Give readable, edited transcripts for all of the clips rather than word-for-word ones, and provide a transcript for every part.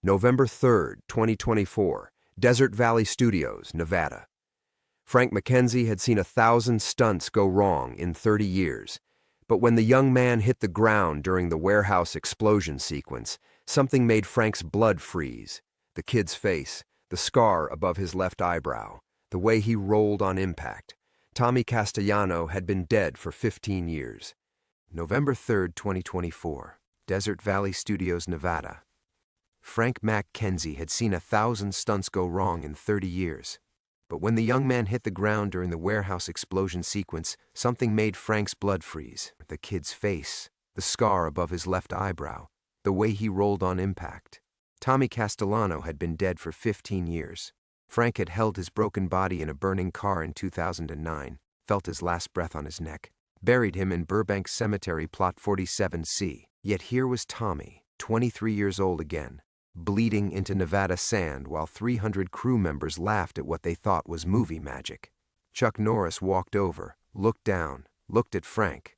November 3rd, 2024, Desert Valley Studios, Nevada. Frank McKenzie had seen 1,000 stunts go wrong in 30 years. But when the young man hit the ground during the warehouse explosion sequence, something made Frank's blood freeze. The kid's face, the scar above his left eyebrow, the way he rolled on impact. Tommy Castellano had been dead for 15 years. November 3rd, 2024, Desert Valley Studios, Nevada. Frank McKenzie had seen 1,000 stunts go wrong in 30 years. But when the young man hit the ground during the warehouse explosion sequence, something made Frank's blood freeze. The kid's face, the scar above his left eyebrow, the way he rolled on impact. Tommy Castellano had been dead for 15 years. Frank had held his broken body in a burning car in 2009, felt his last breath on his neck, buried him in Burbank Cemetery, Plot 47C. Yet here was Tommy, 23 years old again, bleeding into Nevada sand while 300 crew members laughed at what they thought was movie magic. Chuck Norris walked over, looked down, looked at Frank,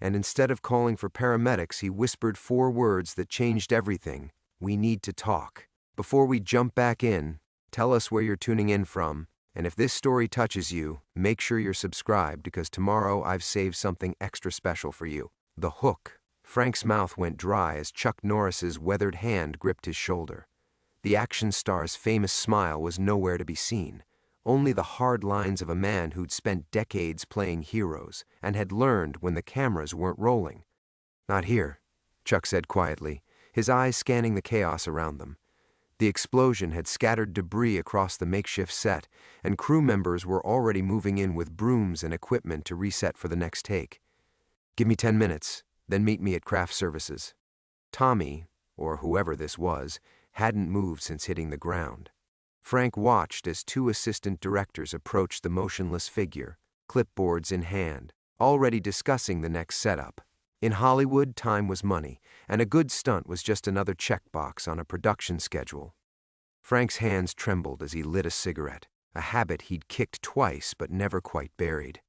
and instead of calling for paramedics, he whispered 4 words that changed everything. "We need to talk. Before we jump back in, tell us where you're tuning in from, and if this story touches you, make sure you're subscribed because tomorrow I've saved something extra special for you." The hook. Frank's mouth went dry as Chuck Norris's weathered hand gripped his shoulder. The action star's famous smile was nowhere to be seen, only the hard lines of a man who'd spent decades playing heroes and had learned when the cameras weren't rolling. "Not here," Chuck said quietly, his eyes scanning the chaos around them. The explosion had scattered debris across the makeshift set, and crew members were already moving in with brooms and equipment to reset for the next take. "Give me 10 minutes. Then meet me at craft services." Tommy, or whoever this was, hadn't moved since hitting the ground. Frank watched as 2 assistant directors approached the motionless figure, clipboards in hand, already discussing the next setup. In Hollywood, time was money, and a good stunt was just another checkbox on a production schedule. Frank's hands trembled as he lit a cigarette, a habit he'd kicked twice but never quite buried.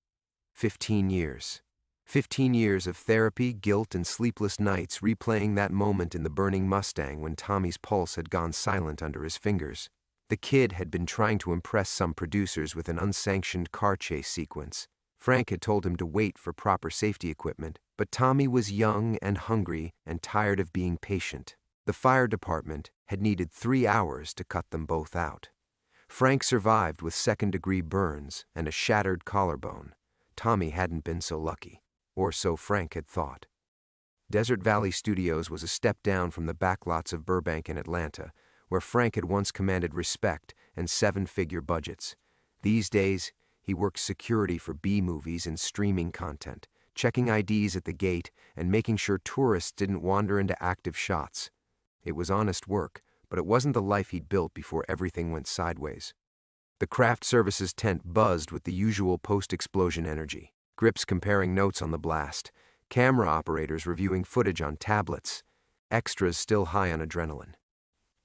15 years. 15 years of therapy, guilt, and sleepless nights replaying that moment in the burning Mustang when Tommy's pulse had gone silent under his fingers. The kid had been trying to impress some producers with an unsanctioned car chase sequence. Frank had told him to wait for proper safety equipment, but Tommy was young and hungry and tired of being patient. The fire department had needed 3 hours to cut them both out. Frank survived with second-degree burns and a shattered collarbone. Tommy hadn't been so lucky. Or so Frank had thought. Desert Valley Studios was a step down from the backlots of Burbank and Atlanta, where Frank had once commanded respect and 7-figure budgets. These days, he worked security for B-movies and streaming content, checking IDs at the gate and making sure tourists didn't wander into active shots. It was honest work, but it wasn't the life he'd built before everything went sideways. The craft services tent buzzed with the usual post-explosion energy. Grips comparing notes on the blast, camera operators reviewing footage on tablets, extras still high on adrenaline.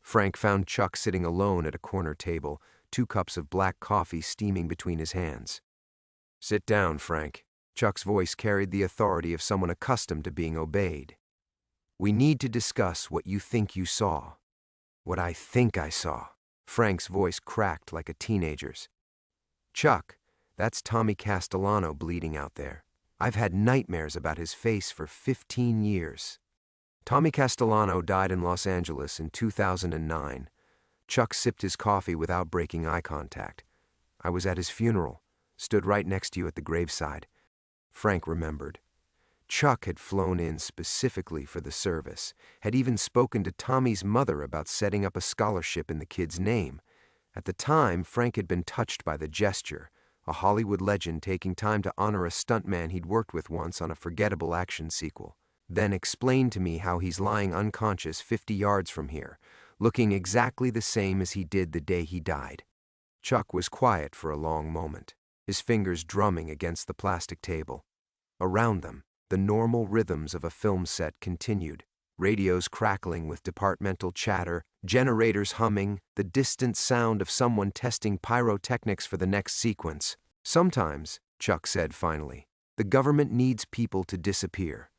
Frank found Chuck sitting alone at a corner table, 2 cups of black coffee steaming between his hands. "Sit down, Frank." Chuck's voice carried the authority of someone accustomed to being obeyed. "We need to discuss what you think you saw." "What I think I saw." Frank's voice cracked like a teenager's. "Chuck, that's Tommy Castellano bleeding out there. I've had nightmares about his face for 15 years. Tommy Castellano died in Los Angeles in 2009. Chuck sipped his coffee without breaking eye contact. "I was at his funeral, stood right next to you at the graveside." Frank remembered. Chuck had flown in specifically for the service, had even spoken to Tommy's mother about setting up a scholarship in the kid's name. At the time, Frank had been touched by the gesture, a Hollywood legend taking time to honor a stuntman he'd worked with once on a forgettable action sequel. Then explained to me how he's lying unconscious 50 yards from here, looking exactly the same as he did the day he died. Chuck was quiet for a long moment, his fingers drumming against the plastic table. Around them, the normal rhythms of a film set continued, radios crackling with departmental chatter, generators humming, the distant sound of someone testing pyrotechnics for the next sequence. "Sometimes," Chuck said finally, "the government needs people to disappear.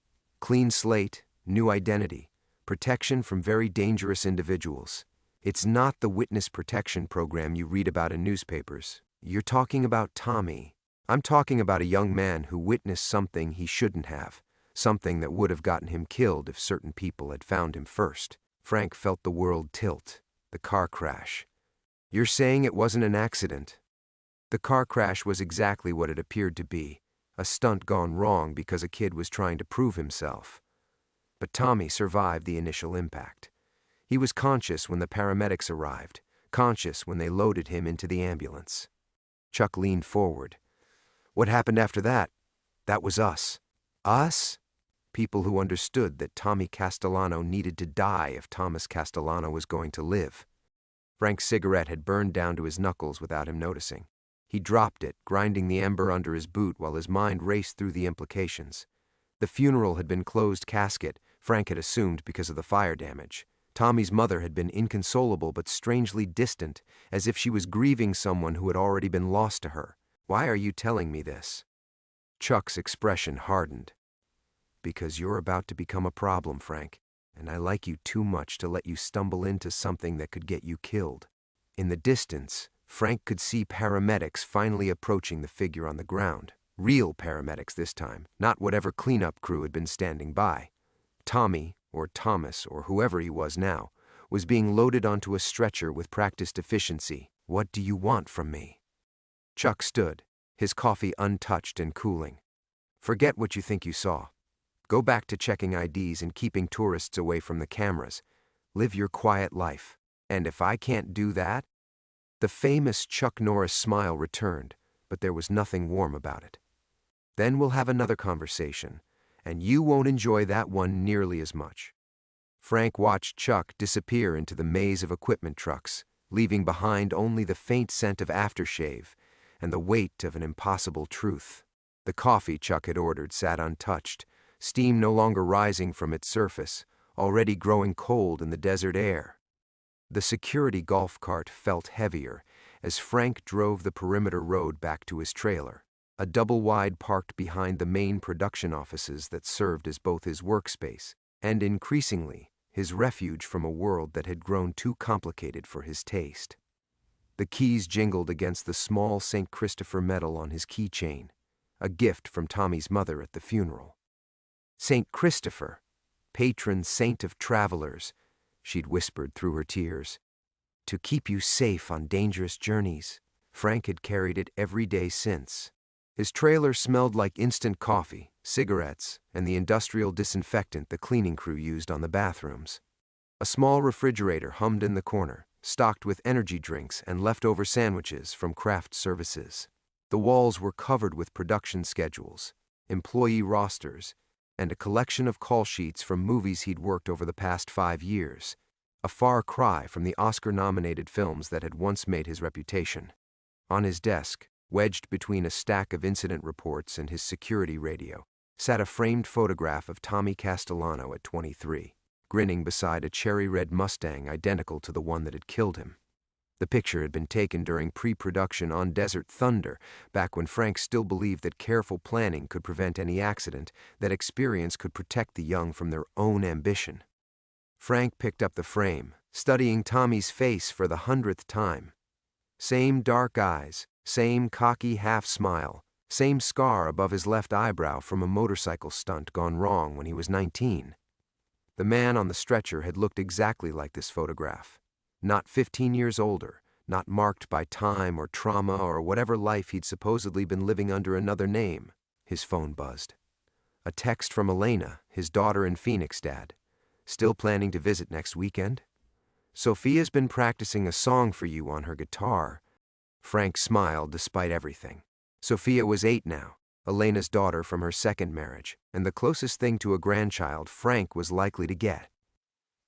Clean slate, new identity. protection from very dangerous individuals. It's not the witness protection program you read about in newspapers. You're talking about Tommy. I'm talking about a young man who witnessed something he shouldn't have, something that would have gotten him killed if certain people had found him first. Frank felt the world tilt. The car crash. You're saying it wasn't an accident? The car crash was exactly what it appeared to be, a stunt gone wrong because a kid was trying to prove himself. But Tommy survived the initial impact. He was conscious when the paramedics arrived, conscious when they loaded him into the ambulance. Chuck leaned forward. What happened after that? That was us. Us? People who understood that Tommy Castellano needed to die if Thomas Castellano was going to live. Frank's cigarette had burned down to his knuckles without him noticing. He dropped it, grinding the ember under his boot while his mind raced through the implications. The funeral had been closed casket, Frank had assumed because of the fire damage. Tommy's mother had been inconsolable but strangely distant, as if she was grieving someone who had already been lost to her. Why are you telling me this? Chuck's expression hardened. Because you're about to become a problem, Frank, and I like you too much to let you stumble into something that could get you killed. In the distance, Frank could see paramedics finally approaching the figure on the ground. Real paramedics this time, not whatever cleanup crew had been standing by. Tommy, or Thomas, or whoever he was now, was being loaded onto a stretcher with practiced efficiency. What do you want from me? Chuck stood, his coffee untouched and cooling. Forget what you think you saw. Go back to checking IDs and keeping tourists away from the cameras. Live your quiet life. And if I can't do that? The famous Chuck Norris smile returned, but there was nothing warm about it. Then we'll have another conversation, and you won't enjoy that one nearly as much. Frank watched Chuck disappear into the maze of equipment trucks, leaving behind only the faint scent of aftershave and the weight of an impossible truth. The coffee Chuck had ordered sat untouched, steam no longer rising from its surface, already growing cold in the desert air. The security golf cart felt heavier as Frank drove the perimeter road back to his trailer, a double-wide parked behind the main production offices that served as both his workspace and, increasingly, his refuge from a world that had grown too complicated for his taste. The keys jingled against the small St. Christopher medal on his keychain, a gift from Tommy's mother at the funeral. St. Christopher, patron saint of travelers, she'd whispered through her tears. To keep you safe on dangerous journeys. Frank had carried it every day since. His trailer smelled like instant coffee, cigarettes, and the industrial disinfectant the cleaning crew used on the bathrooms. A small refrigerator hummed in the corner, stocked with energy drinks and leftover sandwiches from craft services. The walls were covered with production schedules, employee rosters, and a collection of call sheets from movies he'd worked over the past 5 years, a far cry from the Oscar-nominated films that had once made his reputation. On his desk, wedged between a stack of incident reports and his security radio, sat a framed photograph of Tommy Castellano at 23, grinning beside a cherry-red Mustang identical to the one that had killed him. The picture had been taken during pre-production on Desert Thunder, back when Frank still believed that careful planning could prevent any accident, that experience could protect the young from their own ambition. Frank picked up the frame, studying Tommy's face for the 100th time. Same dark eyes, same cocky half-smile, same scar above his left eyebrow from a motorcycle stunt gone wrong when he was 19. The man on the stretcher had looked exactly like this photograph. Not 15 years older, not marked by time or trauma or whatever life he'd supposedly been living under another name. His phone buzzed. A text from Elena, his daughter in Phoenix, Dad. Still planning to visit next weekend? Sophia's been practicing a song for you on her guitar. Frank smiled despite everything. Sophia was 8 now, Elena's daughter from her second marriage, and the closest thing to a grandchild Frank was likely to get.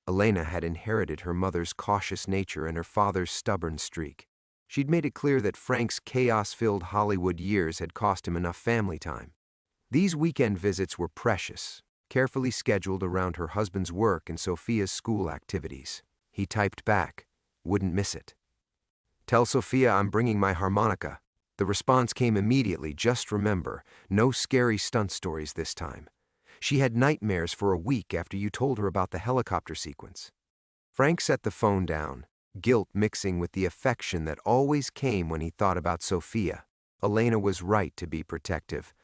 Elena had inherited her mother's cautious nature and her father's stubborn streak. She'd made it clear that Frank's chaos-filled Hollywood years had cost him enough family time. These weekend visits were precious, carefully scheduled around her husband's work and Sophia's school activities. He typed back, "Wouldn't miss it." "Tell Sophia I'm bringing my harmonica." The response came immediately, "Just remember, no scary stunt stories this time." She had nightmares for a week after you told her about the helicopter sequence. Frank set the phone down, guilt mixing with the affection that always came when he thought about Sophia. Elena was right to be protective.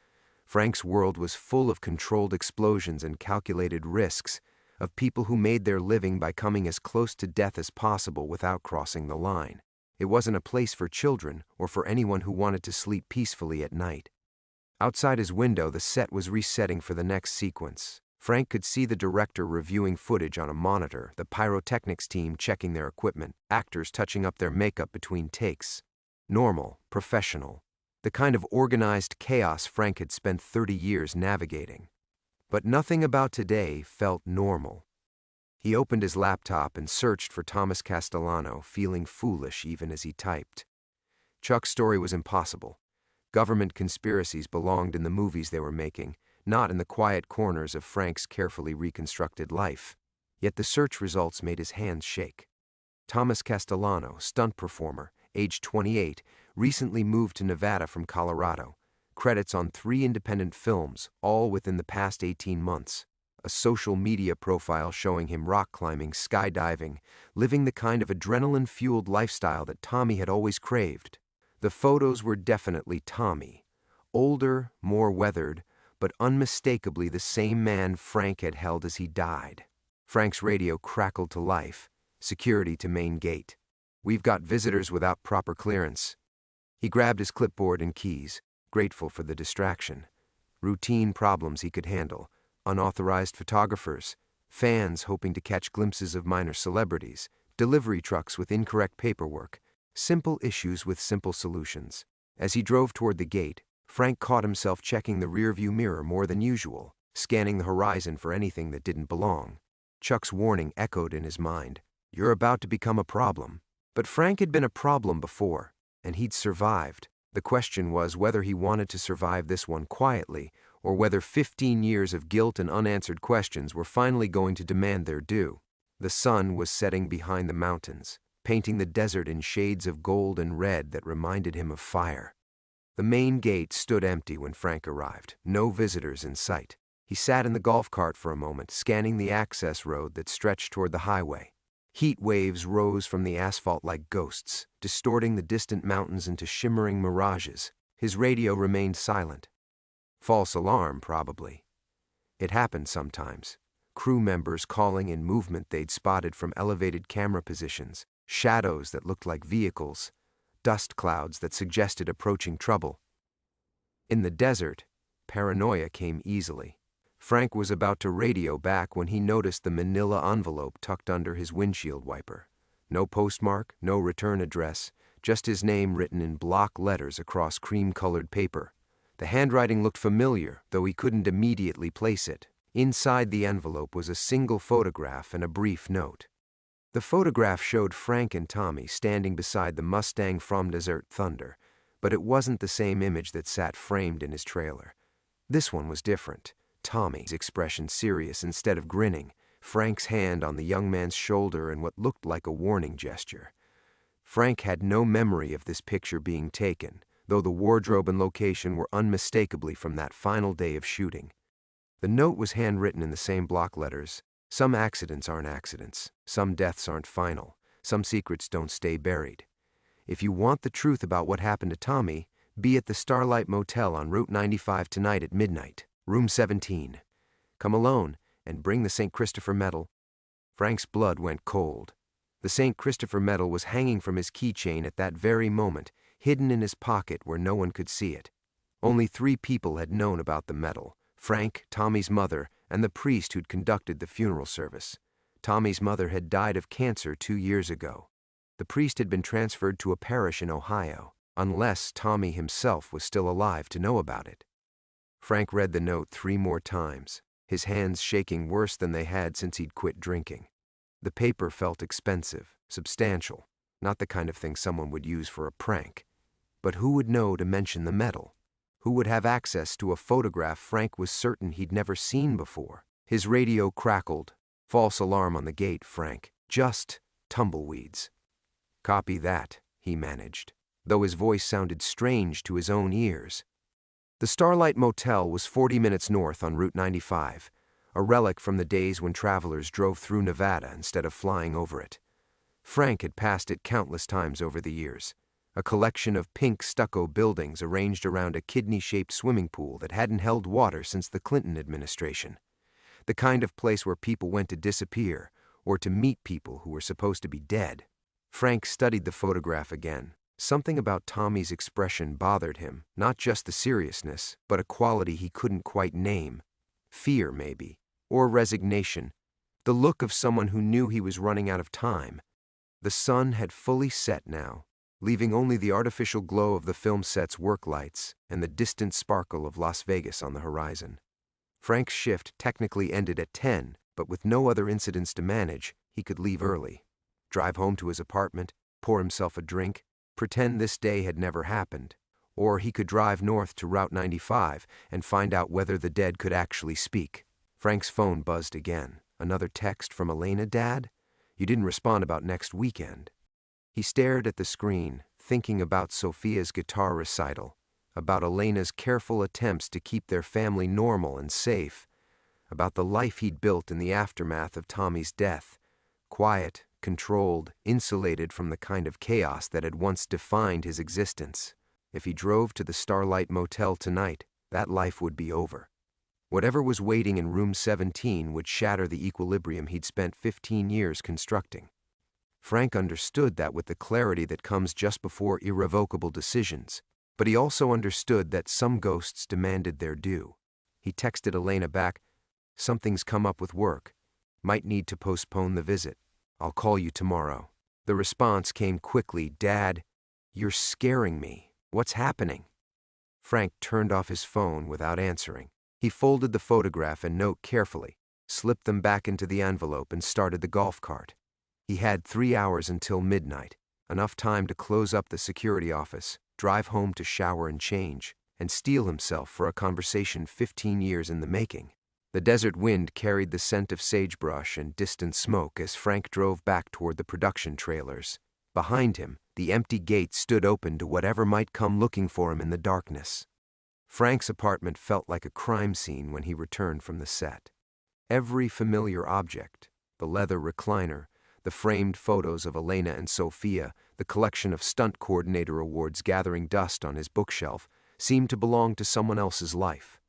Frank's world was full of controlled explosions and calculated risks, of people who made their living by coming as close to death as possible without crossing the line. It wasn't a place for children or for anyone who wanted to sleep peacefully at night. Outside his window, the set was resetting for the next sequence. Frank could see the director reviewing footage on a monitor, the pyrotechnics team checking their equipment, actors touching up their makeup between takes. Normal, professional, the kind of organized chaos Frank had spent 30 years navigating. But nothing about today felt normal. He opened his laptop and searched for Thomas Castellano, feeling foolish even as he typed. Chuck's story was impossible. Government conspiracies belonged in the movies they were making, not in the quiet corners of Frank's carefully reconstructed life. Yet the search results made his hands shake. Thomas Castellano, stunt performer, age 28, recently moved to Nevada from Colorado. Credits on 3 independent films, all within the past 18 months. A social media profile showing him rock climbing, skydiving, living the kind of adrenaline-fueled lifestyle that Tommy had always craved. The photos were definitely Tommy. Older, more weathered, but unmistakably the same man Frank had held as he died. Frank's radio crackled to life. Security to main gate. "We've got visitors without proper clearance." He grabbed his clipboard and keys, grateful for the distraction. Routine problems he could handle. Unauthorized photographers, fans hoping to catch glimpses of minor celebrities, delivery trucks with incorrect paperwork, simple issues with simple solutions. As he drove toward the gate, Frank caught himself checking the rearview mirror more than usual, scanning the horizon for anything that didn't belong. Chuck's warning echoed in his mind. "You're about to become a problem." But Frank had been a problem before, and he'd survived. The question was whether he wanted to survive this one quietly, or whether 15 years of guilt and unanswered questions were finally going to demand their due. The sun was setting behind the mountains, painting the desert in shades of gold and red that reminded him of fire. The main gate stood empty when Frank arrived, no visitors in sight. He sat in the golf cart for a moment, scanning the access road that stretched toward the highway. Heat waves rose from the asphalt like ghosts, distorting the distant mountains into shimmering mirages. His radio remained silent. False alarm, probably. It happened sometimes. Crew members calling in movement they'd spotted from elevated camera positions, shadows that looked like vehicles, dust clouds that suggested approaching trouble. In the desert, paranoia came easily. Frank was about to radio back when he noticed the manila envelope tucked under his windshield wiper. No postmark, no return address, just his name written in block letters across cream-colored paper. The handwriting looked familiar, though he couldn't immediately place it. Inside the envelope was a single photograph and a brief note. The photograph showed Frank and Tommy standing beside the Mustang from Desert Thunder, but it wasn't the same image that sat framed in his trailer. This one was different. Tommy's expression serious instead of grinning, Frank's hand on the young man's shoulder in what looked like a warning gesture. Frank had no memory of this picture being taken, though the wardrobe and location were unmistakably from that final day of shooting. The note was handwritten in the same block letters. "Some accidents aren't accidents. Some deaths aren't final. Some secrets don't stay buried. If you want the truth about what happened to Tommy, be at the Starlight Motel on Route 95 tonight at midnight, room 17. Come alone and bring the St. Christopher medal." Frank's blood went cold. The St. Christopher medal was hanging from his keychain at that very moment, hidden in his pocket where no one could see it. Only 3 people had known about the medal: Frank, Tommy's mother, and the priest who'd conducted the funeral service. Tommy's mother had died of cancer 2 years ago. The priest had been transferred to a parish in Ohio, unless Tommy himself was still alive to know about it. Frank read the note 3 more times, his hands shaking worse than they had since he'd quit drinking. The paper felt expensive, substantial, not the kind of thing someone would use for a prank. But who would know to mention the medal? Who would have access to a photograph Frank was certain he'd never seen before? His radio crackled. "False alarm on the gate, Frank. Just tumbleweeds." "Copy that," he managed, though his voice sounded strange to his own ears. The Starlight Motel was 40 minutes north on Route 95, a relic from the days when travelers drove through Nevada instead of flying over it. Frank had passed it countless times over the years, a collection of pink stucco buildings arranged around a kidney-shaped swimming pool that hadn't held water since the Clinton administration. The kind of place where people went to disappear or to meet people who were supposed to be dead. Frank studied the photograph again. Something about Tommy's expression bothered him, not just the seriousness, but a quality he couldn't quite name. Fear, maybe, or resignation. The look of someone who knew he was running out of time. The sun had fully set now, leaving only the artificial glow of the film set's work lights and the distant sparkle of Las Vegas on the horizon. Frank's shift technically ended at 10, but with no other incidents to manage, he could leave early. Drive home to his apartment, pour himself a drink, pretend this day had never happened. Or he could drive north to Route 95 and find out whether the dead could actually speak. Frank's phone buzzed again. Another text from Elena, Dad? You didn't respond about next weekend. He stared at the screen, thinking about Sophia's guitar recital, about Elena's careful attempts to keep their family normal and safe, about the life he'd built in the aftermath of Tommy's death, quiet, controlled, insulated from the kind of chaos that had once defined his existence. If he drove to the Starlight Motel tonight, that life would be over. Whatever was waiting in room 17 would shatter the equilibrium he'd spent 15 years constructing. Frank understood that with the clarity that comes just before irrevocable decisions, but he also understood that some ghosts demanded their due. He texted Elena back, "Something's come up with work. Might need to postpone the visit. I'll call you tomorrow." The response came quickly, "Dad, you're scaring me. What's happening?" Frank turned off his phone without answering. He folded the photograph and note carefully, slipped them back into the envelope and started the golf cart. He had 3 hours until midnight, enough time to close up the security office, drive home to shower and change, and steel himself for a conversation 15 years in the making. The desert wind carried the scent of sagebrush and distant smoke as Frank drove back toward the production trailers. Behind him, the empty gate stood open to whatever might come looking for him in the darkness. Frank's apartment felt like a crime scene when he returned from the set. Every familiar object, the leather recliner, the framed photos of Elena and Sophia, the collection of stunt coordinator awards gathering dust on his bookshelf, seemed to belong to someone else's life.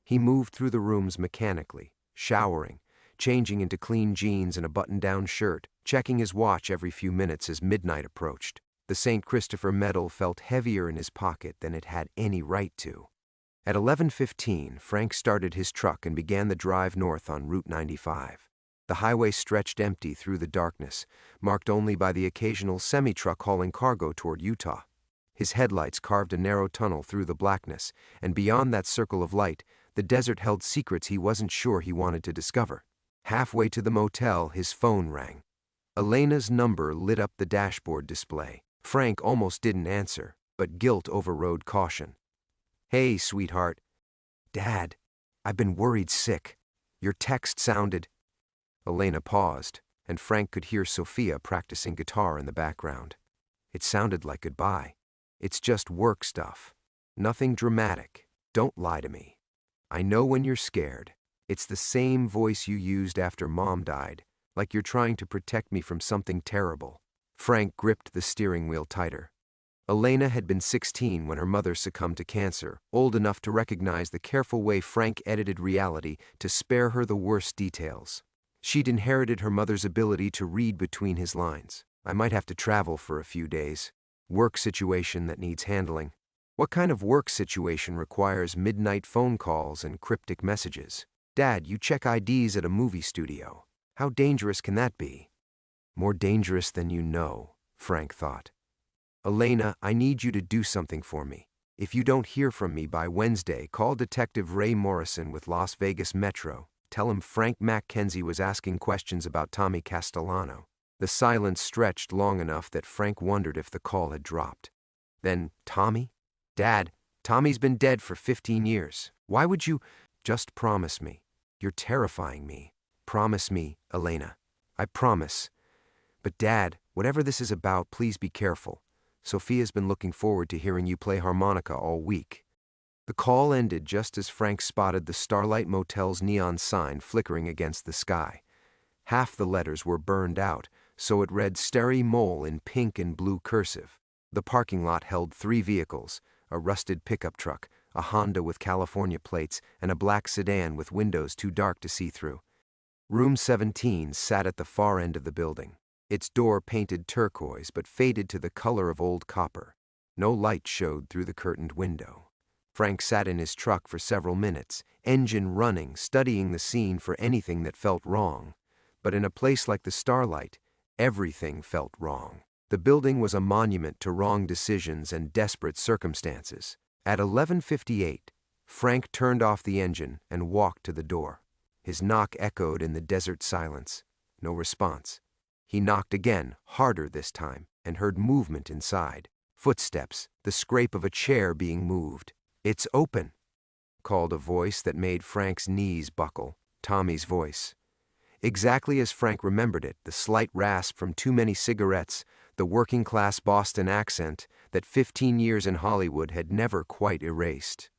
He moved through the rooms mechanically, showering, changing into clean jeans and a button-down shirt, checking his watch every few minutes as midnight approached. The St. Christopher medal felt heavier in his pocket than it had any right to. At 11:15, Frank started his truck and began the drive north on Route 95. The highway stretched empty through the darkness, marked only by the occasional semi-truck hauling cargo toward Utah. His headlights carved a narrow tunnel through the blackness, and beyond that circle of light, the desert held secrets he wasn't sure he wanted to discover. Halfway to the motel, his phone rang. Elena's number lit up the dashboard display. Frank almost didn't answer, but guilt overrode caution. "Hey, sweetheart." "Dad, I've been worried sick. Your text sounded—" Elena paused, and Frank could hear Sophia practicing guitar in the background. "It sounded like goodbye. It's just work stuff. Nothing dramatic. Don't lie to me. I know when you're scared. It's the same voice you used after Mom died, like you're trying to protect me from something terrible." Frank gripped the steering wheel tighter. Elena had been 16 when her mother succumbed to cancer, old enough to recognize the careful way Frank edited reality to spare her the worst details. She'd inherited her mother's ability to read between his lines. "I might have to travel for a few days. Work situation that needs handling." What kind of work situation requires midnight phone calls and cryptic messages? "Dad, you check IDs at a movie studio. How dangerous can that be?" More dangerous than you know, Frank thought. "Elena, I need you to do something for me. If you don't hear from me by Wednesday, call Detective Ray Morrison with Las Vegas Metro. Tell him Frank Mackenzie was asking questions about Tommy Castellano." The silence stretched long enough that Frank wondered if the call had dropped. Then, "Tommy? Dad, Tommy's been dead for 15 years. Why would you—" "Just promise me. You're terrifying me. Promise me, Elena. I promise. But Dad, whatever this is about, please be careful. Sophia's been looking forward to hearing you play harmonica all week." The call ended just as Frank spotted the Starlight Motel's neon sign flickering against the sky. Half the letters were burned out, so it read Starry Mole in pink and blue cursive. The parking lot held 3 vehicles, a rusted pickup truck, a Honda with California plates, and a black sedan with windows too dark to see through. Room 17 sat at the far end of the building, its door painted turquoise but faded to the color of old copper. No light showed through the curtained window. Frank sat in his truck for several minutes, engine running, studying the scene for anything that felt wrong. But in a place like the Starlight, everything felt wrong. The building was a monument to wrong decisions and desperate circumstances. At 11:58, Frank turned off the engine and walked to the door. His knock echoed in the desert silence. No response. He knocked again, harder this time, and heard movement inside. Footsteps, the scrape of a chair being moved. "It's open," called a voice that made Frank's knees buckle. Tommy's voice. Exactly as Frank remembered it, the slight rasp from too many cigarettes, the working-class Boston accent that 15 years in Hollywood had never quite erased.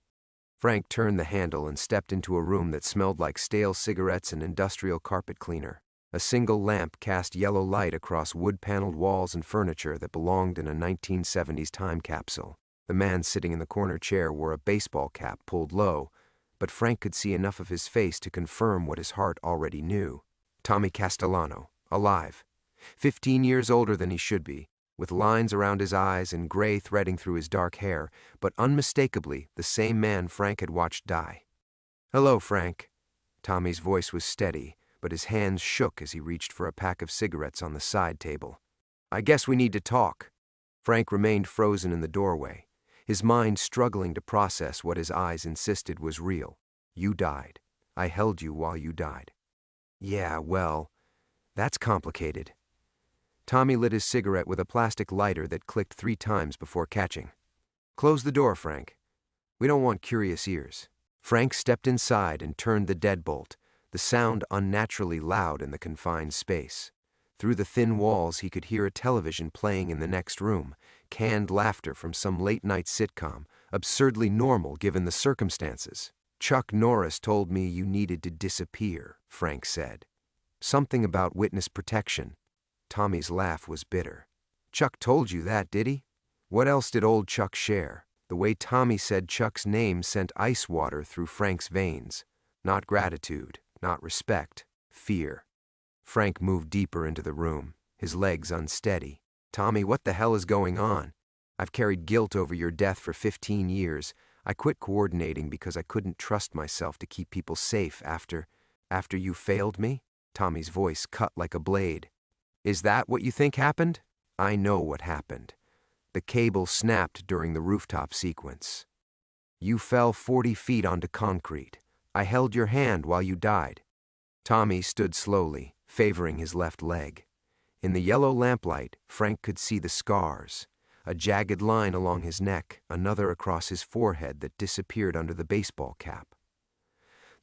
Frank turned the handle and stepped into a room that smelled like stale cigarettes and industrial carpet cleaner. A single lamp cast yellow light across wood-paneled walls and furniture that belonged in a 1970s time capsule. The man sitting in the corner chair wore a baseball cap pulled low, but Frank could see enough of his face to confirm what his heart already knew. Tommy Castellano, alive, 15 years older than he should be, with lines around his eyes and gray threading through his dark hair, but unmistakably the same man Frank had watched die. "Hello, Frank." Tommy's voice was steady, but his hands shook as he reached for a pack of cigarettes on the side table. "I guess we need to talk." Frank remained frozen in the doorway, his mind struggling to process what his eyes insisted was real. "You died. I held you while you died." "Yeah, well, that's complicated." Tommy lit his cigarette with a plastic lighter that clicked 3 times before catching. "Close the door, Frank. We don't want curious ears." Frank stepped inside and turned the deadbolt, the sound unnaturally loud in the confined space. Through the thin walls he could hear a television playing in the next room, canned laughter from some late-night sitcom, absurdly normal given the circumstances. "Chuck Norris told me you needed to disappear," Frank said. "Something about witness protection." Tommy's laugh was bitter. "Chuck told you that, did he? What else did old Chuck share?" The way Tommy said Chuck's name sent ice water through Frank's veins. Not gratitude, not respect, fear. Frank moved deeper into the room, his legs unsteady. "Tommy, what the hell is going on? I've carried guilt over your death for 15 years. I quit coordinating because I couldn't trust myself to keep people safe after you failed me?" Tommy's voice cut like a blade. "Is that what you think happened?" "I know what happened. The cable snapped during the rooftop sequence. You fell 40 feet onto concrete. I held your hand while you died." Tommy stood slowly, favoring his left leg. In the yellow lamplight, Frank could see the scars. A jagged line along his neck, another across his forehead that disappeared under the baseball cap.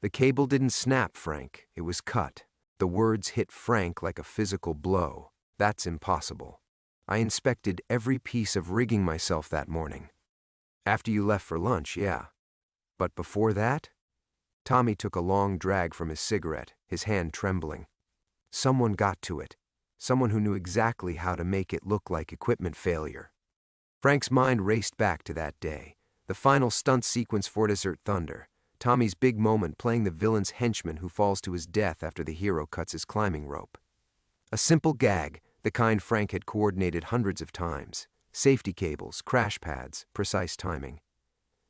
"The cable didn't snap, Frank. It was cut." The words hit Frank like a physical blow. "That's impossible. I inspected every piece of rigging myself that morning." "After you left for lunch, yeah. But before that?" Tommy took a long drag from his cigarette, his hand trembling. "Someone got to it. Someone who knew exactly how to make it look like equipment failure." Frank's mind raced back to that day, the final stunt sequence for Desert Thunder. Tommy's big moment playing the villain's henchman who falls to his death after the hero cuts his climbing rope. A simple gag, the kind Frank had coordinated hundreds of times. Safety cables, crash pads, precise timing.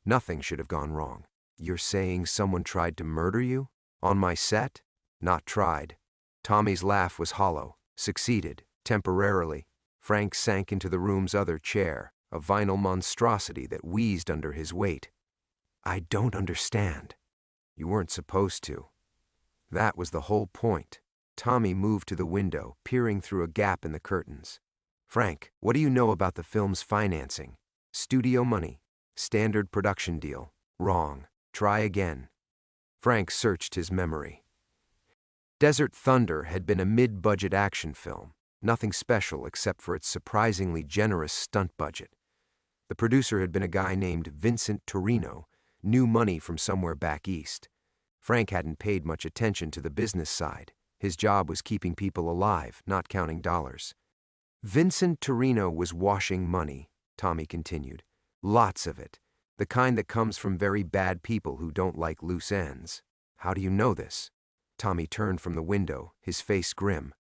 Nothing should have gone wrong. "You're saying someone tried to murder you? On my set?" "Not tried." Tommy's laugh was hollow. "Succeeded, temporarily." Frank sank into the room's other chair, a vinyl monstrosity that wheezed under his weight. "I don't understand." "You weren't supposed to. That was the whole point." Tommy moved to the window, peering through a gap in the curtains. "Frank, what do you know about the film's financing? Studio money. Standard production deal. Wrong. Try again." Frank searched his memory. Desert Thunder had been a mid-budget action film, nothing special except for its surprisingly generous stunt budget. The producer had been a guy named Vincent Torino, New money from somewhere back east. Frank hadn't paid much attention to the business side. His job was keeping people alive, not counting dollars. Vincent Torino was washing money, Tommy continued. Lots of it. The kind that comes from very bad people who don't like loose ends. How do you know this? Tommy turned from the window, his face grim.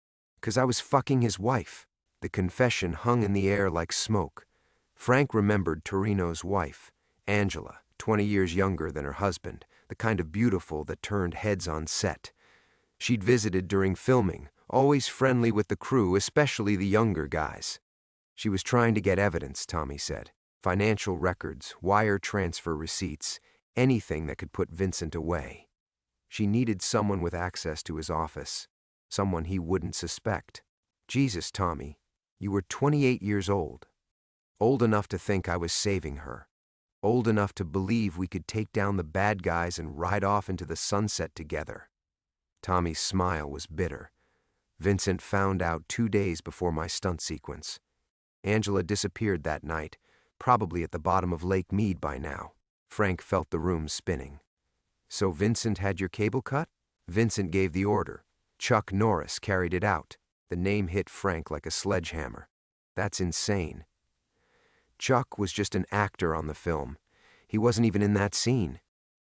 'Cause I was fucking his wife. The confession hung in the air like smoke. Frank remembered Torino's wife, Angela, 20 years younger than her husband, the kind of beautiful that turned heads on set. She'd visited during filming, always friendly with the crew, especially the younger guys. She was trying to get evidence, Tommy said. Financial records, wire transfer receipts, anything that could put Vincent away. She needed someone with access to his office, someone he wouldn't suspect. Jesus, Tommy, you were 28 years old. Old enough to think I was saving her. Old enough to believe we could take down the bad guys and ride off into the sunset together. Tommy's smile was bitter. Vincent found out 2 days before my stunt sequence. Angela disappeared that night, probably at the bottom of Lake Mead by now. Frank felt the room spinning. So Vincent had your cable cut? Vincent gave the order. Chuck Norris carried it out. The name hit Frank like a sledgehammer. That's insane. Chuck was just an actor on the film. He wasn't even in that scene.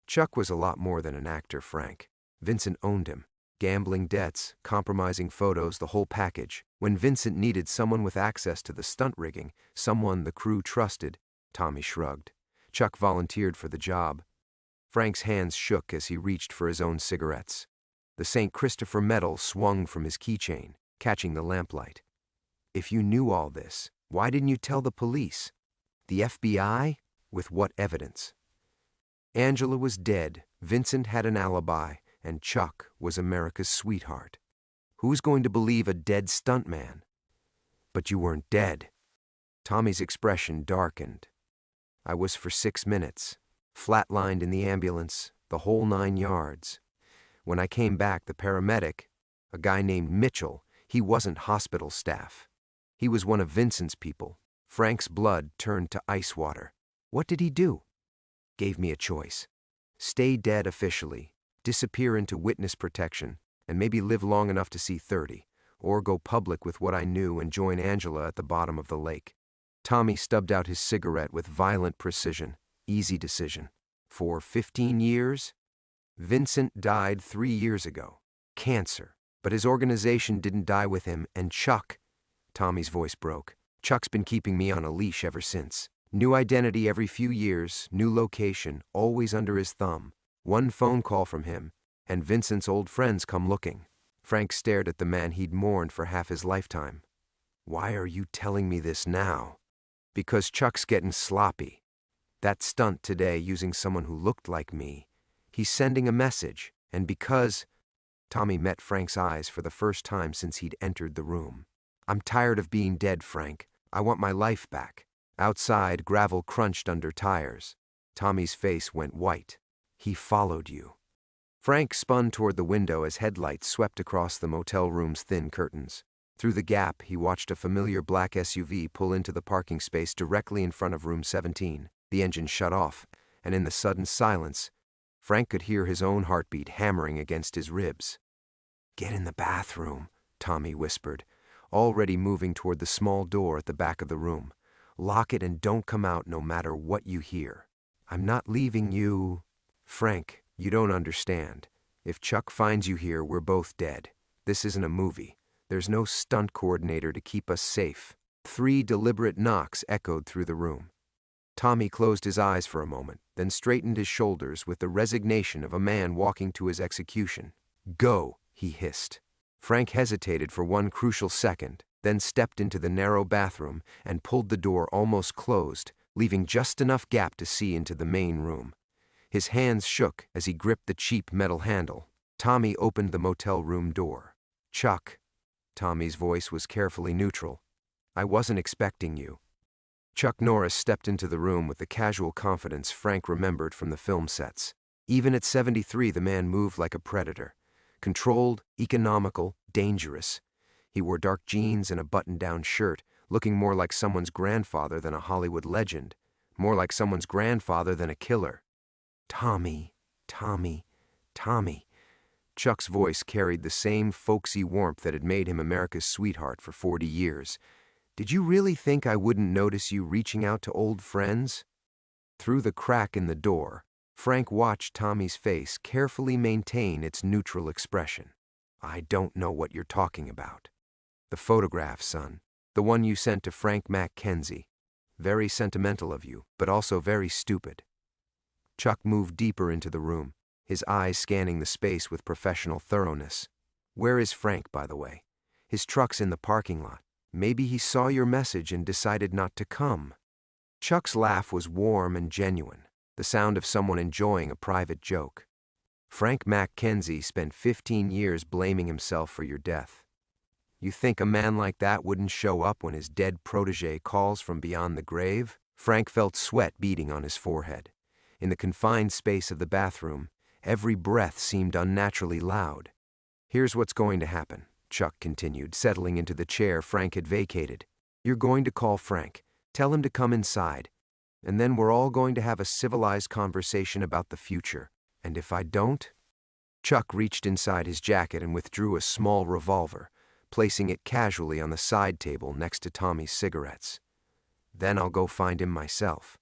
Chuck was a lot more than an actor, Frank. Vincent owned him. Gambling debts, compromising photos, the whole package. When Vincent needed someone with access to the stunt rigging, someone the crew trusted, Tommy shrugged. Chuck volunteered for the job. Frank's hands shook as he reached for his own cigarettes. The St. Christopher medal swung from his keychain, catching the lamplight. If you knew all this, why didn't you tell the police? The FBI? With what evidence? Angela was dead, Vincent had an alibi, and Chuck was America's sweetheart. Who's going to believe a dead stuntman? But you weren't dead. Tommy's expression darkened. I was for 6 minutes, flatlined in the ambulance, the whole 9 yards. When I came back, the paramedic, a guy named Mitchell, he wasn't hospital staff. He was one of Vincent's people. Frank's blood turned to ice water. What did he do? Gave me a choice. Stay dead officially, disappear into witness protection, and maybe live long enough to see 30, or go public with what I knew and join Angela at the bottom of the lake. Tommy stubbed out his cigarette with violent precision. Easy decision. For 15 years? Vincent died 3 years ago. Cancer. But his organization didn't die with him, and Chuck. Tommy's voice broke. Chuck's been keeping me on a leash ever since. New identity every few years, new location, always under his thumb. One phone call from him, and Vincent's old friends come looking. Frank stared at the man he'd mourned for half his lifetime. Why are you telling me this now? Because Chuck's getting sloppy. That stunt today using someone who looked like me. He's sending a message, and because... Tommy met Frank's eyes for the first time since he'd entered the room. I'm tired of being dead, Frank. I want my life back. Outside, gravel crunched under tires. Tommy's face went white. He followed you. Frank spun toward the window as headlights swept across the motel room's thin curtains. Through the gap, he watched a familiar black SUV pull into the parking space directly in front of room 17. The engine shut off, and in the sudden silence, Frank could hear his own heartbeat hammering against his ribs. Get in the bathroom, Tommy whispered, already moving toward the small door at the back of the room. Lock it and don't come out no matter what you hear. I'm not leaving you. Frank, you don't understand. If Chuck finds you here, we're both dead. This isn't a movie. There's no stunt coordinator to keep us safe. 3 deliberate knocks echoed through the room. Tommy closed his eyes for a moment, then straightened his shoulders with the resignation of a man walking to his execution. Go, he hissed. Frank hesitated for one crucial second, then stepped into the narrow bathroom and pulled the door almost closed, leaving just enough gap to see into the main room. His hands shook as he gripped the cheap metal handle. Tommy opened the motel room door. Chuck. Tommy's voice was carefully neutral. I wasn't expecting you. Chuck Norris stepped into the room with the casual confidence Frank remembered from the film sets. Even at 73, the man moved like a predator. Controlled, economical, dangerous. He wore dark jeans and a button-down shirt, looking more like someone's grandfather than a Hollywood legend, more like someone's grandfather than a killer. Tommy, Tommy, Tommy. Chuck's voice carried the same folksy warmth that had made him America's sweetheart for 40 years. Did you really think I wouldn't notice you reaching out to old friends? Through the crack in the door, Frank watched Tommy's face carefully maintain its neutral expression. I don't know what you're talking about. The photograph, son. The one you sent to Frank Mackenzie. Very sentimental of you, but also very stupid. Chuck moved deeper into the room, his eyes scanning the space with professional thoroughness. Where is Frank, by the way? His truck's in the parking lot. Maybe he saw your message and decided not to come. Chuck's laugh was warm and genuine, the sound of someone enjoying a private joke. Frank Mackenzie spent 15 years blaming himself for your death. You think a man like that wouldn't show up when his dead protege calls from beyond the grave? Frank felt sweat beading on his forehead. In the confined space of the bathroom, every breath seemed unnaturally loud. Here's what's going to happen, Chuck continued, settling into the chair Frank had vacated. You're going to call Frank, tell him to come inside, and then we're all going to have a civilized conversation about the future. And if I don't? Chuck reached inside his jacket and withdrew a small revolver, placing it casually on the side table next to Tommy's cigarettes. Then I'll go find him myself.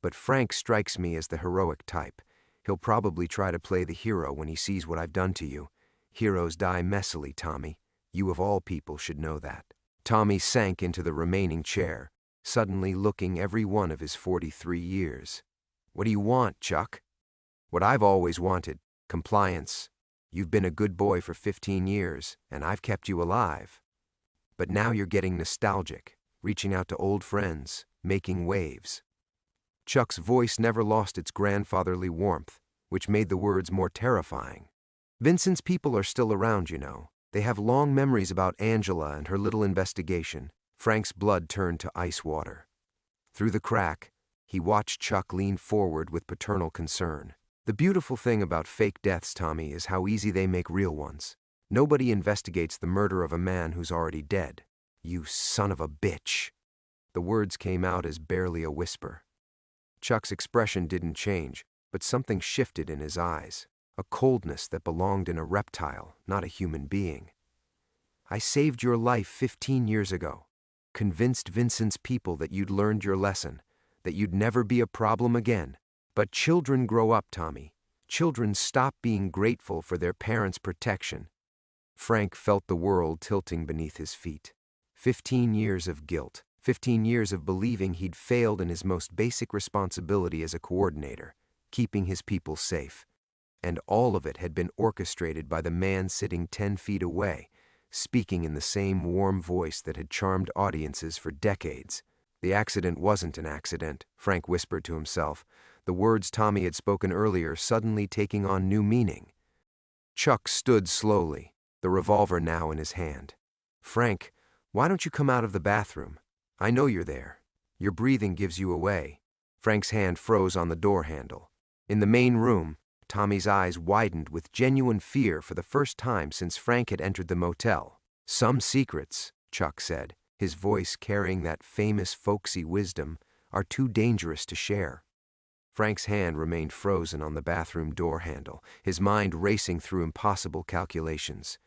But Frank strikes me as the heroic type. He'll probably try to play the hero when he sees what I've done to you. Heroes die messily, Tommy. You of all people should know that. Tommy sank into the remaining chair, suddenly looking every one of his 43 years. What do you want, Chuck? What I've always wanted, compliance. You've been a good boy for 15 years, and I've kept you alive. But now you're getting nostalgic, reaching out to old friends, making waves. Chuck's voice never lost its grandfatherly warmth, which made the words more terrifying. Vincent's people are still around, you know. They have long memories about Angela and her little investigation. Frank's blood turned to ice water. Through the crack, he watched Chuck lean forward with paternal concern. The beautiful thing about fake deaths, Tommy, is how easy they make real ones. Nobody investigates the murder of a man who's already dead. You son of a bitch. The words came out as barely a whisper. Chuck's expression didn't change, but something shifted in his eyes, a coldness that belonged in a reptile, not a human being. I saved your life 15 years ago, convinced Vincent's people that you'd learned your lesson, that you'd never be a problem again. But children grow up, Tommy. Children stop being grateful for their parents' protection. Frank felt the world tilting beneath his feet. 15 years of guilt, 15 years of believing he'd failed in his most basic responsibility as a coordinator, keeping his people safe. And all of it had been orchestrated by the man sitting 10 feet away, speaking in the same warm voice that had charmed audiences for decades. The accident wasn't an accident, Frank whispered to himself, the words Tommy had spoken earlier suddenly taking on new meaning. Chuck stood slowly, the revolver now in his hand. Frank, why don't you come out of the bathroom? I know you're there. Your breathing gives you away. Frank's hand froze on the door handle. In the main room, Tommy's eyes widened with genuine fear for the first time since Frank had entered the motel. Some secrets, Chuck said, his voice carrying that famous folksy wisdom, are too dangerous to share. Frank's hand remained frozen on the bathroom door handle, his mind racing through impossible calculations.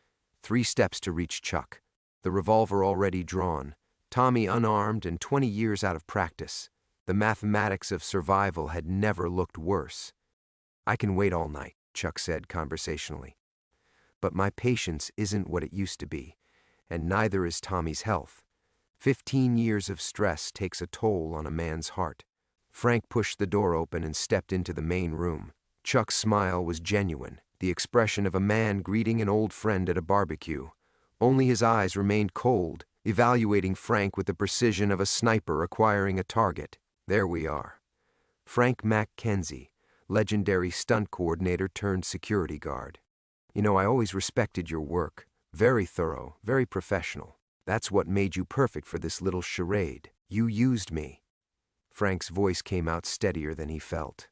3 steps to reach Chuck, the revolver already drawn, Tommy unarmed and 20 years out of practice. The mathematics of survival had never looked worse. I can wait all night, Chuck said conversationally. But my patience isn't what it used to be, and neither is Tommy's health. 15 years of stress takes a toll on a man's heart. Frank pushed the door open and stepped into the main room. Chuck's smile was genuine, the expression of a man greeting an old friend at a barbecue. Only his eyes remained cold, evaluating Frank with the precision of a sniper acquiring a target. There we are. Frank Mackenzie, legendary stunt coordinator turned security guard. You know, I always respected your work. Very thorough, very professional. That's what made you perfect for this little charade. You used me. Frank's voice came out steadier than he felt.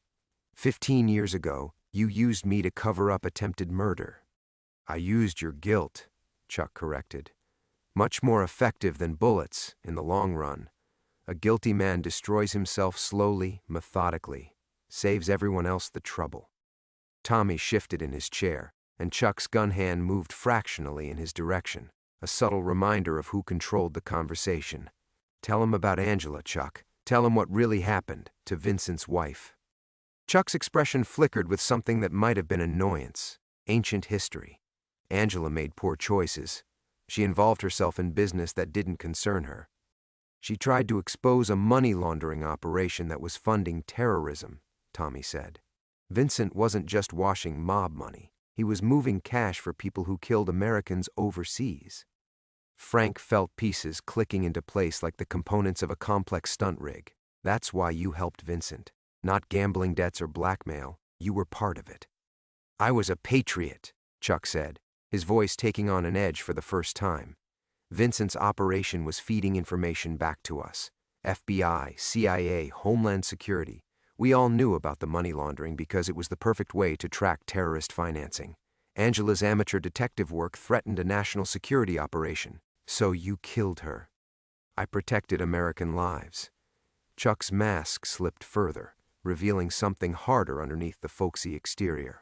15 years ago, you used me to cover up attempted murder. I used your guilt, Chuck corrected. Much more effective than bullets in the long run. A guilty man destroys himself slowly, methodically. Saves everyone else the trouble. Tommy shifted in his chair, and Chuck's gun hand moved fractionally in his direction, a subtle reminder of who controlled the conversation. Tell him about Angela, Chuck. Tell him what really happened to Vincent's wife. Chuck's expression flickered with something that might have been annoyance. Ancient history. Angela made poor choices. She involved herself in business that didn't concern her. She tried to expose a money laundering operation that was funding terrorism, Tommy said. Vincent wasn't just washing mob money. He was moving cash for people who killed Americans overseas. Frank felt pieces clicking into place like the components of a complex stunt rig. That's why you helped Vincent. Not gambling debts or blackmail. You were part of it. I was a patriot, Chuck said, his voice taking on an edge for the first time. Vincent's operation was feeding information back to us. FBI, CIA, Homeland Security. We all knew about the money laundering because it was the perfect way to track terrorist financing. Angela's amateur detective work threatened a national security operation. So you killed her. I protected American lives. Chuck's mask slipped further, revealing something harder underneath the folksy exterior.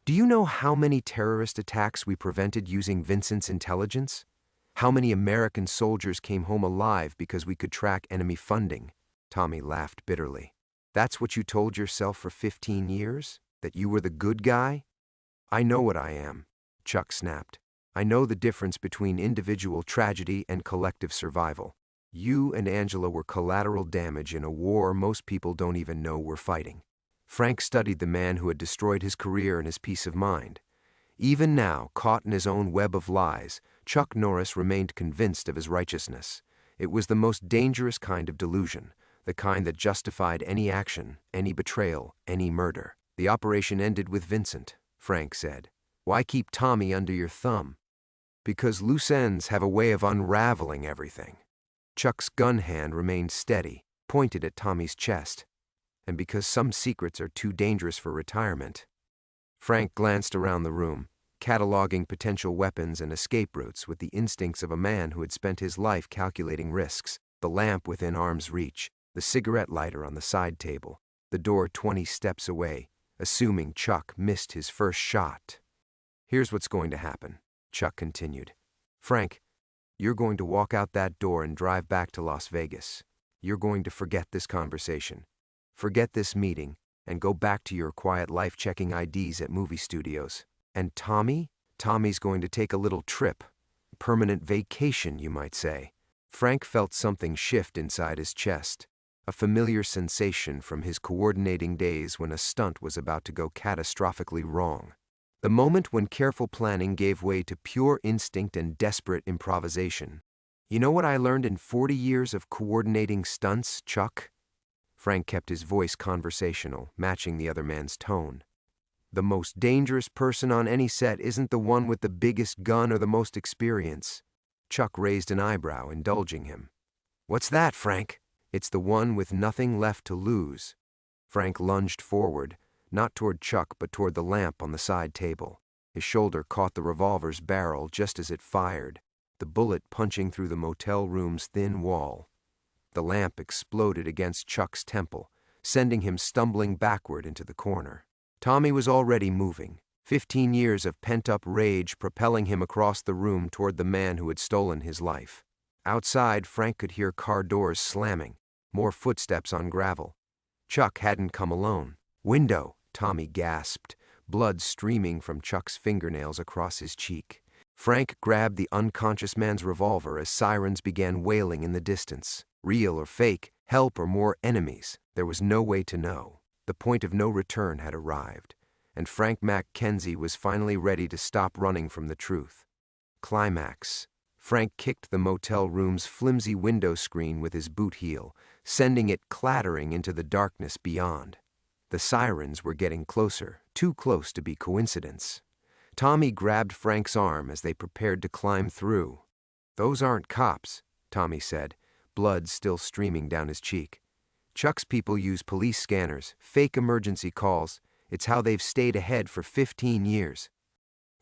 Do you know how many terrorist attacks we prevented using Vincent's intelligence? How many American soldiers came home alive because we could track enemy funding? Tommy laughed bitterly. That's what you told yourself for 15 years? That you were the good guy? I know what I am, Chuck snapped. I know the difference between individual tragedy and collective survival. You and Angela were collateral damage in a war most people don't even know we're fighting. Frank studied the man who had destroyed his career and his peace of mind. Even now, caught in his own web of lies, Chuck Norris remained convinced of his righteousness. It was the most dangerous kind of delusion, the kind that justified any action, any betrayal, any murder. The operation ended with Vincent, Frank said. Why keep Tommy under your thumb? Because loose ends have a way of unraveling everything. Chuck's gun hand remained steady, pointed at Tommy's chest. And because some secrets are too dangerous for retirement. Frank glanced around the room, cataloging potential weapons and escape routes with the instincts of a man who had spent his life calculating risks. The lamp within arm's reach, the cigarette lighter on the side table, the door 20 steps away, assuming Chuck missed his first shot. Here's what's going to happen, Chuck continued. Frank, you're going to walk out that door and drive back to Las Vegas. You're going to forget this conversation. Forget this meeting, and go back to your quiet life checking IDs at movie studios. And Tommy? Tommy's going to take a little trip. Permanent vacation, you might say. Frank felt something shift inside his chest. A familiar sensation from his coordinating days when a stunt was about to go catastrophically wrong. The moment when careful planning gave way to pure instinct and desperate improvisation. You know what I learned in 40 years of coordinating stunts, Chuck? Frank kept his voice conversational, matching the other man's tone. The most dangerous person on any set isn't the one with the biggest gun or the most experience. Chuck raised an eyebrow, indulging him. What's that, Frank? It's the one with nothing left to lose. Frank lunged forward, not toward Chuck but toward the lamp on the side table. His shoulder caught the revolver's barrel just as it fired, the bullet punching through the motel room's thin wall. The lamp exploded against Chuck's temple, sending him stumbling backward into the corner. Tommy was already moving, 15 years of pent-up rage propelling him across the room toward the man who had stolen his life. Outside, Frank could hear car doors slamming, more footsteps on gravel. Chuck hadn't come alone. Window, Tommy gasped, blood streaming from Chuck's fingernails across his cheek. Frank grabbed the unconscious man's revolver as sirens began wailing in the distance. Real or fake, help or more enemies, there was no way to know. The point of no return had arrived, and Frank Mackenzie was finally ready to stop running from the truth. Climax. Frank kicked the motel room's flimsy window screen with his boot heel, sending it clattering into the darkness beyond. The sirens were getting closer, too close to be coincidence. Tommy grabbed Frank's arm as they prepared to climb through. Those aren't cops, Tommy said, blood still streaming down his cheek. Chuck's people use police scanners, fake emergency calls. It's how they've stayed ahead for 15 years.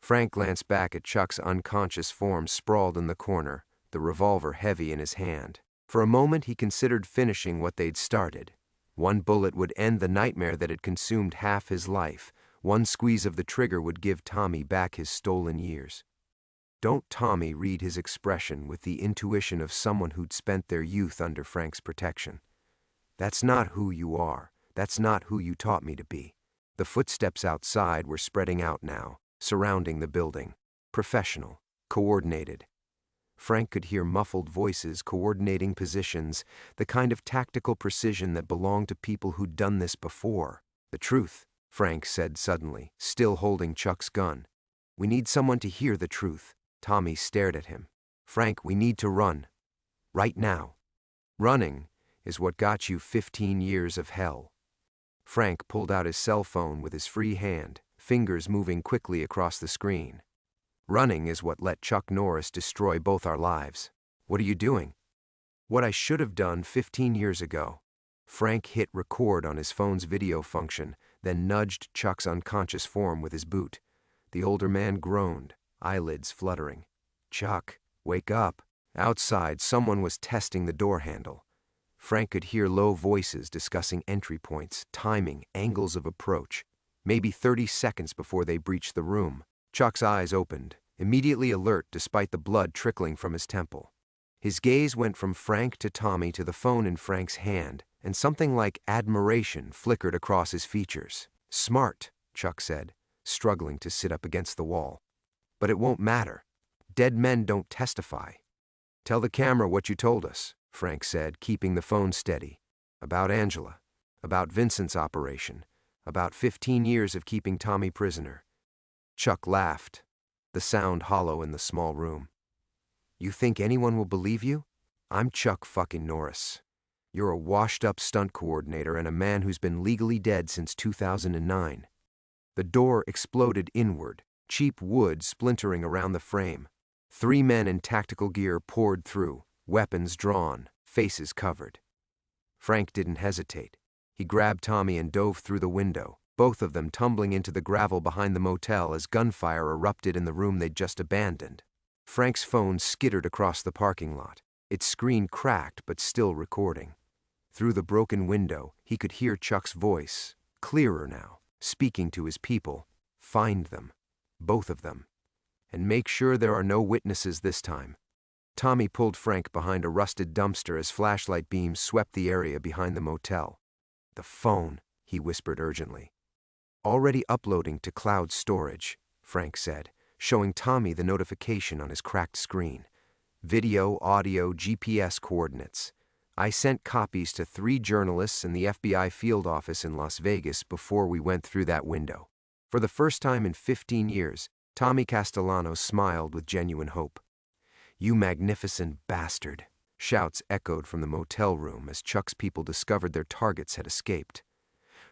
Frank glanced back at Chuck's unconscious form sprawled in the corner, the revolver heavy in his hand. For a moment he considered finishing what they'd started. One bullet would end the nightmare that had consumed half his life. One squeeze of the trigger would give Tommy back his stolen years. Don't Tommy read his expression with the intuition of someone who'd spent their youth under Frank's protection. That's not who you are. That's not who you taught me to be. The footsteps outside were spreading out now, surrounding the building. Professional, coordinated. Frank could hear muffled voices coordinating positions, the kind of tactical precision that belonged to people who'd done this before. The truth, Frank said suddenly, still holding Chuck's gun. We need someone to hear the truth. Tommy stared at him. Frank, we need to run. Right now. Running is what got you 15 years of hell. Frank pulled out his cell phone with his free hand, fingers moving quickly across the screen. Running is what let Chuck Norris destroy both our lives. What are you doing? What I should have done 15 years ago. Frank hit record on his phone's video function, then nudged Chuck's unconscious form with his boot. The older man groaned, eyelids fluttering. Chuck, wake up. Outside, someone was testing the door handle. Frank could hear low voices discussing entry points, timing, angles of approach. Maybe 30 seconds before they breached the room. Chuck's eyes opened, immediately alert despite the blood trickling from his temple. His gaze went from Frank to Tommy to the phone in Frank's hand, and something like admiration flickered across his features. Smart, Chuck said, struggling to sit up against the wall. But it won't matter. Dead men don't testify. Tell the camera what you told us, Frank said, keeping the phone steady. About Angela. About Vincent's operation. About 15 years of keeping Tommy prisoner. Chuck laughed, the sound hollow in the small room. You think anyone will believe you? I'm Chuck fucking Norris. You're a washed-up stunt coordinator and a man who's been legally dead since 2009. The door exploded inward, cheap wood splintering around the frame. 3 men in tactical gear poured through, weapons drawn, faces covered. Frank didn't hesitate. He grabbed Tommy and dove through the window, both of them tumbling into the gravel behind the motel as gunfire erupted in the room they'd just abandoned. Frank's phone skittered across the parking lot, its screen cracked but still recording. Through the broken window, he could hear Chuck's voice, clearer now, speaking to his people. Find them, both of them, and make sure there are no witnesses this time. Tommy pulled Frank behind a rusted dumpster as flashlight beams swept the area behind the motel. The phone, he whispered urgently. Already uploading to cloud storage, Frank said, showing Tommy the notification on his cracked screen. Video, audio, GPS coordinates. I sent copies to 3 journalists in the FBI field office in Las Vegas before we went through that window. For the first time in 15 years, Tommy Castellano smiled with genuine hope. You magnificent bastard, shouts echoed from the motel room as Chuck's people discovered their targets had escaped.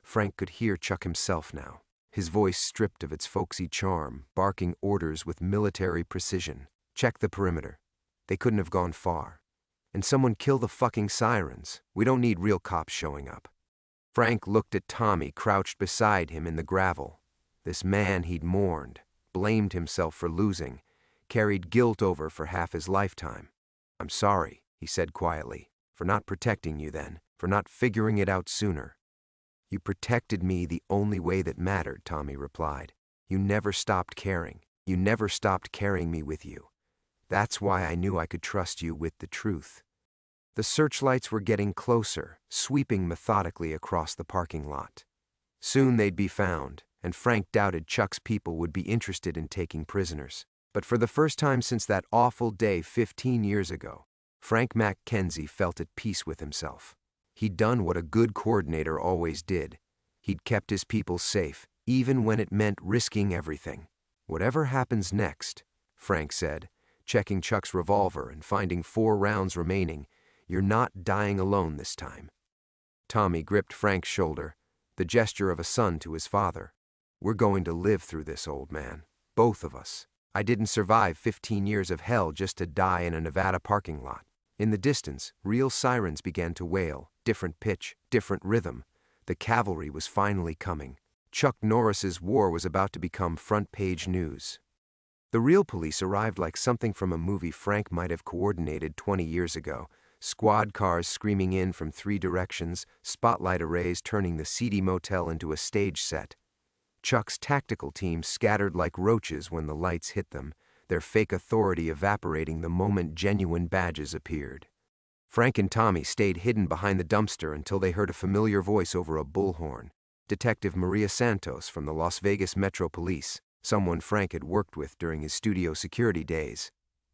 Frank could hear Chuck himself now, his voice stripped of its folksy charm, barking orders with military precision. Check the perimeter. They couldn't have gone far. And someone kill the fucking sirens. We don't need real cops showing up. Frank looked at Tommy crouched beside him in the gravel. This man he'd mourned, blamed himself for losing, carried guilt over for half his lifetime. I'm sorry, he said quietly, for not protecting you then, for not figuring it out sooner. You protected me the only way that mattered, Tommy replied. You never stopped caring. You never stopped carrying me with you. That's why I knew I could trust you with the truth. The searchlights were getting closer, sweeping methodically across the parking lot. Soon they'd be found, and Frank doubted Chuck's people would be interested in taking prisoners. But for the first time since that awful day 15 years ago, Frank Mackenzie felt at peace with himself. He'd done what a good coordinator always did. He'd kept his people safe, even when it meant risking everything. Whatever happens next, Frank said, checking Chuck's revolver and finding 4 rounds remaining, you're not dying alone this time. Tommy gripped Frank's shoulder, the gesture of a son to his father. We're going to live through this, old man. Both of us. I didn't survive 15 years of hell just to die in a Nevada parking lot. In the distance, real sirens began to wail, different pitch, different rhythm. The cavalry was finally coming. Chuck Norris's war was about to become front-page news. The real police arrived like something from a movie Frank might have coordinated 20 years ago, Squad cars screaming in from 3 directions, spotlight arrays turning the seedy motel into a stage set. Chuck's tactical team scattered like roaches when the lights hit them, their fake authority evaporating the moment genuine badges appeared. Frank and Tommy stayed hidden behind the dumpster until they heard a familiar voice over a bullhorn. Detective Maria Santos from the Las Vegas Metro Police, someone Frank had worked with during his studio security days.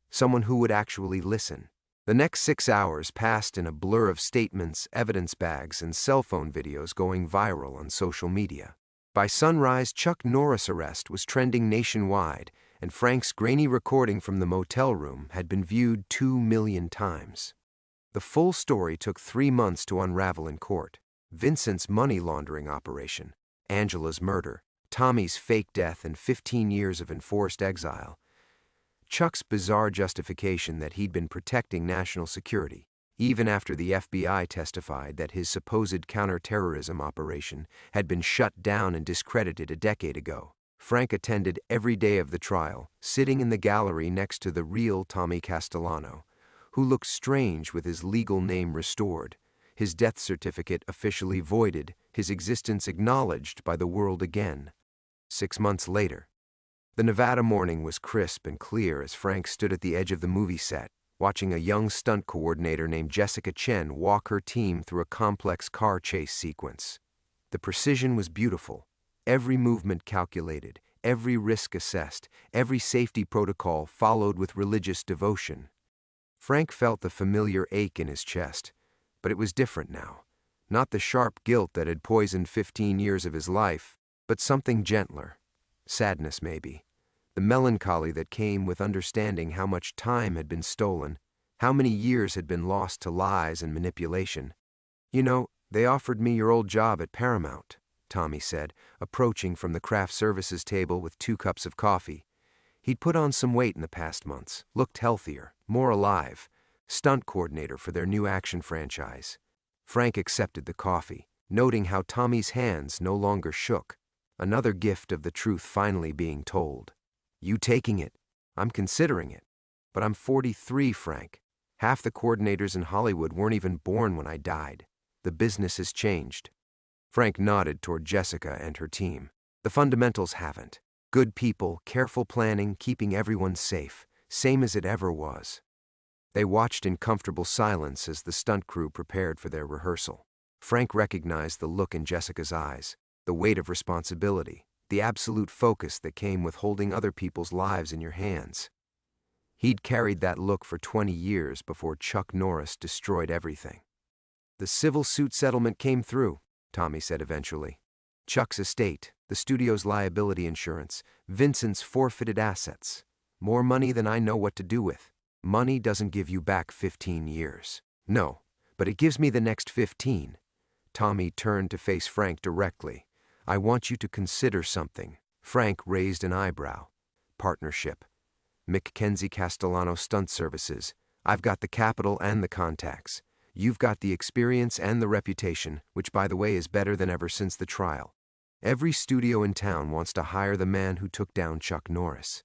Someone who would actually listen. The next 6 hours passed in a blur of statements, evidence bags, and cell phone videos going viral on social media. By sunrise, Chuck Norris' arrest was trending nationwide, and Frank's grainy recording from the motel room had been viewed 2 million times. The full story took 3 months to unravel in court. Vincent's money laundering operation, Angela's murder, Tommy's fake death, and 15 years of enforced exile. Chuck's bizarre justification that he'd been protecting national security, even after the FBI testified that his supposed counterterrorism operation had been shut down and discredited a decade ago. Frank attended every day of the trial, sitting in the gallery next to the real Tommy Castellano, who looked strange with his legal name restored, his death certificate officially voided, his existence acknowledged by the world again. 6 months later, the Nevada morning was crisp and clear as Frank stood at the edge of the movie set, watching a young stunt coordinator named Jessica Chen walk her team through a complex car chase sequence. The precision was beautiful, every movement calculated, every risk assessed, every safety protocol followed with religious devotion. Frank felt the familiar ache in his chest, but it was different now. Not the sharp guilt that had poisoned 15 years of his life, but something gentler. Sadness, maybe. The melancholy that came with understanding how much time had been stolen, how many years had been lost to lies and manipulation. "You know, they offered me your old job at Paramount," Tommy said, approaching from the craft services table with 2 cups of coffee. He'd put on some weight in the past months, looked healthier, more alive. Stunt coordinator for their new action franchise. Frank accepted the coffee, noting how Tommy's hands no longer shook. Another gift of the truth finally being told. "You taking it? I'm considering it. But I'm 43, Frank. Half the coordinators in Hollywood weren't even born when I died. The business has changed." Frank nodded toward Jessica and her team. "The fundamentals haven't. Good people, careful planning, keeping everyone safe. Same as it ever was." They watched in comfortable silence as the stunt crew prepared for their rehearsal. Frank recognized the look in Jessica's eyes, the weight of responsibility, the absolute focus that came with holding other people's lives in your hands. He'd carried that look for 20 years before Chuck Norris destroyed everything. "The civil suit settlement came through," Tommy said eventually. "Chuck's estate, the studio's liability insurance, Vincent's forfeited assets. More money than I know what to do with. Money doesn't give you back 15 years. No, but it gives me the next 15. Tommy turned to face Frank directly. "I want you to consider something." Frank raised an eyebrow. "Partnership. Mackenzie Castellano Stunt Services. I've got the capital and the contacts. You've got the experience and the reputation, which by the way is better than ever since the trial. Every studio in town wants to hire the man who took down Chuck Norris."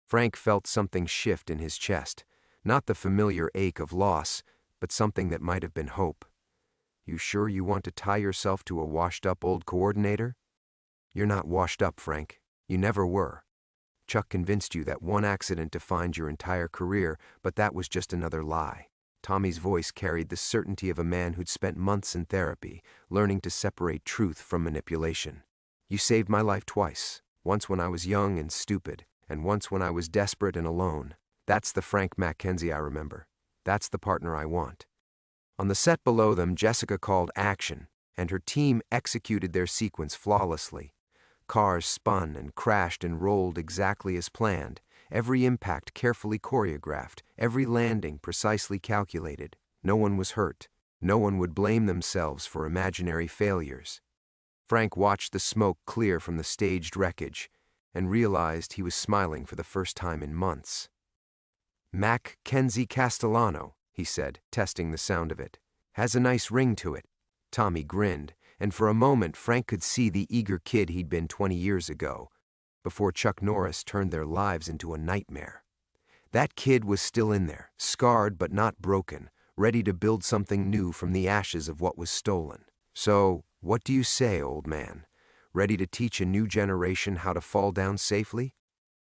Frank felt something shift in his chest. Not the familiar ache of loss, but something that might have been hope. "You sure you want to tie yourself to a washed-up old coordinator?" "You're not washed up, Frank. You never were. Chuck convinced you that one accident defined your entire career, but that was just another lie." Tommy's voice carried the certainty of a man who'd spent months in therapy, learning to separate truth from manipulation. "You saved my life twice, once when I was young and stupid, and once when I was desperate and alone. That's the Frank Mackenzie I remember. That's the partner I want." On the set below them, Jessica called action, and her team executed their sequence flawlessly. Cars spun and crashed and rolled exactly as planned, every impact carefully choreographed, every landing precisely calculated. No one was hurt. No one would blame themselves for imaginary failures. Frank watched the smoke clear from the staged wreckage and realized he was smiling for the first time in months. "Mackenzie Castellano," he said, testing the sound of it. "Has a nice ring to it." Tommy grinned, and for a moment Frank could see the eager kid he'd been 20 years ago, before Chuck Norris turned their lives into a nightmare. That kid was still in there, scarred but not broken, ready to build something new from the ashes of what was stolen. So, what do you say, old man? Ready to teach a new generation how to fall down safely?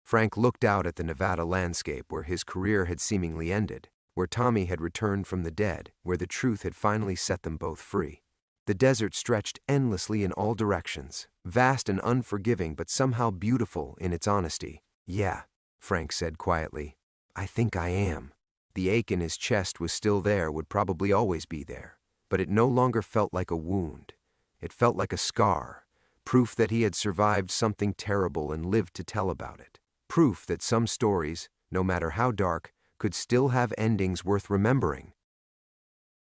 Frank looked out at the Nevada landscape where his career had seemingly ended, where Tommy had returned from the dead, where the truth had finally set them both free. The desert stretched endlessly in all directions, vast and unforgiving but somehow beautiful in its honesty. "Yeah," Frank said quietly, "I think I am." The ache in his chest was still there, would probably always be there, but it no longer felt like a wound. It felt like a scar, proof that he had survived something terrible and lived to tell about it. Proof that some stories, no matter how dark, could still have endings worth remembering.